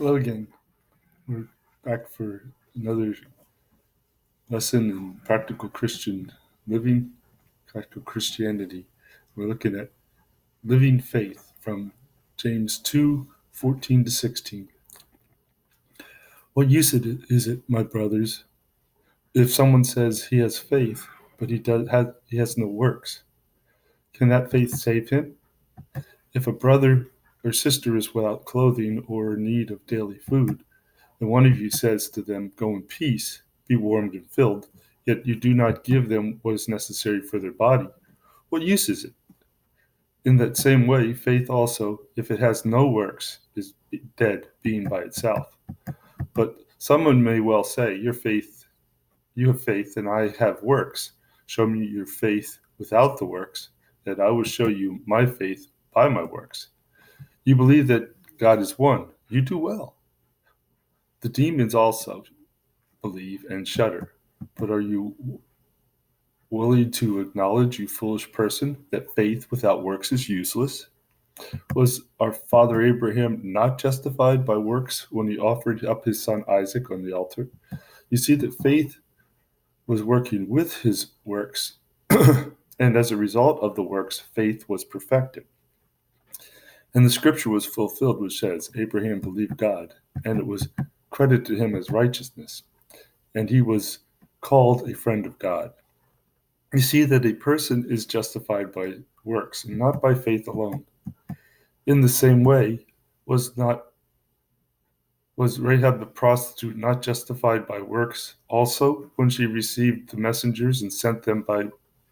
Hello again. We're back for another lesson in practical Christian living, practical Christianity. We're looking at living faith from James 2:14 to 16. What use is it, my brothers, if someone says he has faith, but he has no works? Can that faith save him? If a brother or sister is without clothing or in need of daily food, and one of you says to them, "Go in peace, be warmed and filled," yet you do not give them what is necessary for their body, what use is it? In that same way, faith also, if it has no works, is dead, being by itself. But someone may well say, you have faith, and I have works. Show me your faith without the works, that I will show you my faith by my works. You believe that God is one. You do well. The demons also believe and shudder. But are you willing to acknowledge, you foolish person, that faith without works is useless? Was our father Abraham not justified by works when he offered up his son Isaac on the altar? You see that faith was working with his works, and as a result of the works, faith was perfected. And the scripture was fulfilled, which says, Abraham believed God, and it was credited to him as righteousness, and he was called a friend of God. You see that a person is justified by works and not by faith alone. In the same way, was Rahab the prostitute not justified by works also when she received the messengers and sent them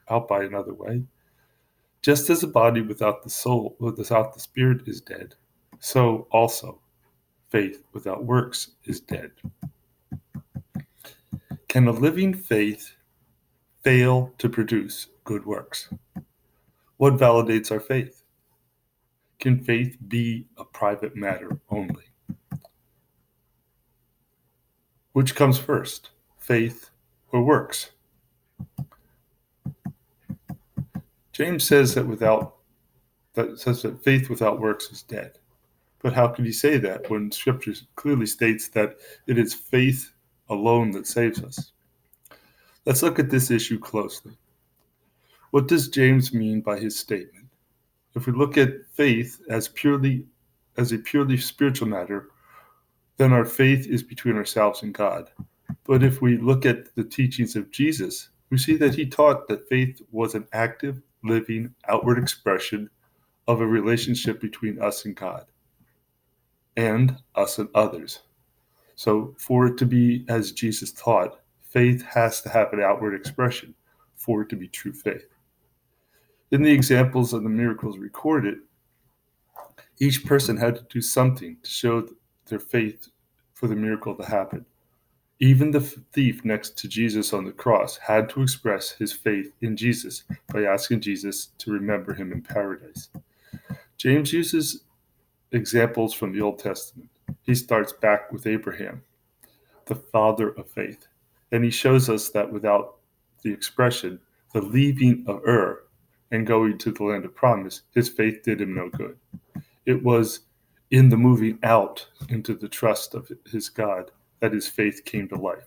out by another way? Just as a body without the soul, without the spirit is dead, so also faith without works is dead. Can a living faith fail to produce good works? What validates our faith? Can faith be a private matter only? Which comes first, faith or works? James says that faith without works is dead. But how can he say that when Scripture clearly states that it is faith alone that saves us? Let's look at this issue closely. What does James mean by his statement? If we look at faith as a purely spiritual matter, then our faith is between ourselves and God. But if we look at the teachings of Jesus, we see that he taught that faith was an active, living, outward expression of a relationship between us and God, and us and others. So for it to be as Jesus taught, faith has to have an outward expression for it to be true faith. In the examples of the miracles recorded, each person had to do something to show their faith for the miracle to happen. Even the thief next to Jesus on the cross had to express his faith in Jesus by asking Jesus to remember him in paradise. James uses examples from the Old Testament. He starts back with Abraham, the father of faith, and he shows us that without the expression, the leaving of Ur and going to the land of promise, his faith did him no good. It was in the moving out into the trust of his God that his faith came to life.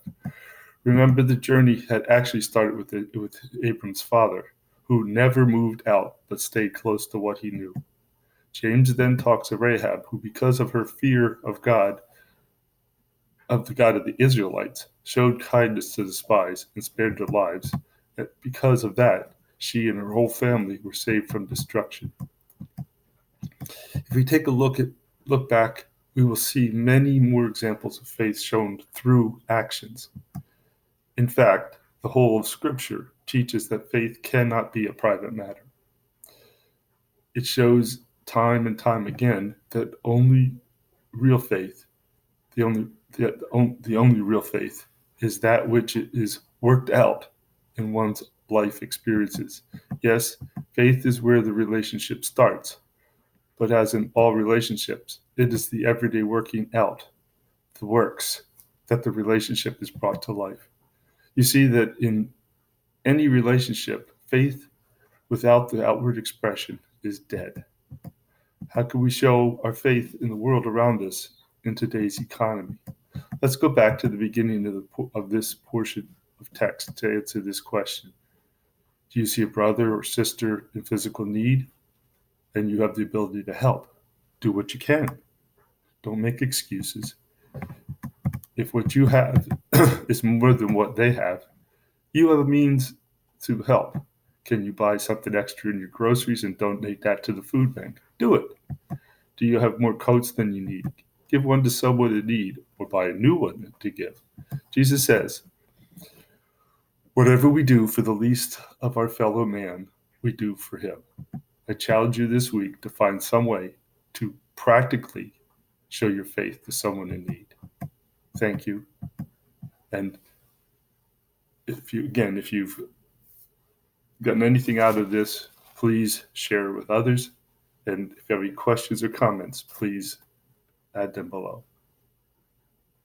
Remember, the journey had actually started with Abram's father, who never moved out but stayed close to what he knew. James then talks of Rahab, who, because of her fear of God, of the God of the Israelites, showed kindness to the spies and spared their lives. And because of that, she and her whole family were saved from destruction. If we take a look back, we will see many more examples of faith shown through actions. In fact, the whole of Scripture teaches that faith cannot be a private matter. It shows time and time again that only real faith, the only real faith, is that which is worked out in one's life experiences. Yes, faith is where the relationship starts, but as in all relationships, it is the everyday working out, the works, that the relationship is brought to life. You see that in any relationship, faith without the outward expression is dead. How can we show our faith in the world around us in today's economy. Let's go back to the beginning of this portion of text to answer this question. Do you see a brother or sister in physical need and you have the ability to help? Do what you can. Don't make excuses. If what you have is more than what they have, you have a means to help. Can you buy something extra in your groceries and donate that to the food bank? Do it. Do you have more coats than you need? Give one to someone in need or buy a new one to give. Jesus says, whatever we do for the least of our fellow man, we do for him. I challenge you this week to find some way to practically show your faith to someone in need. Thank you. And if you've gotten anything out of this, please share it with others. And if you have any questions or comments, please add them below.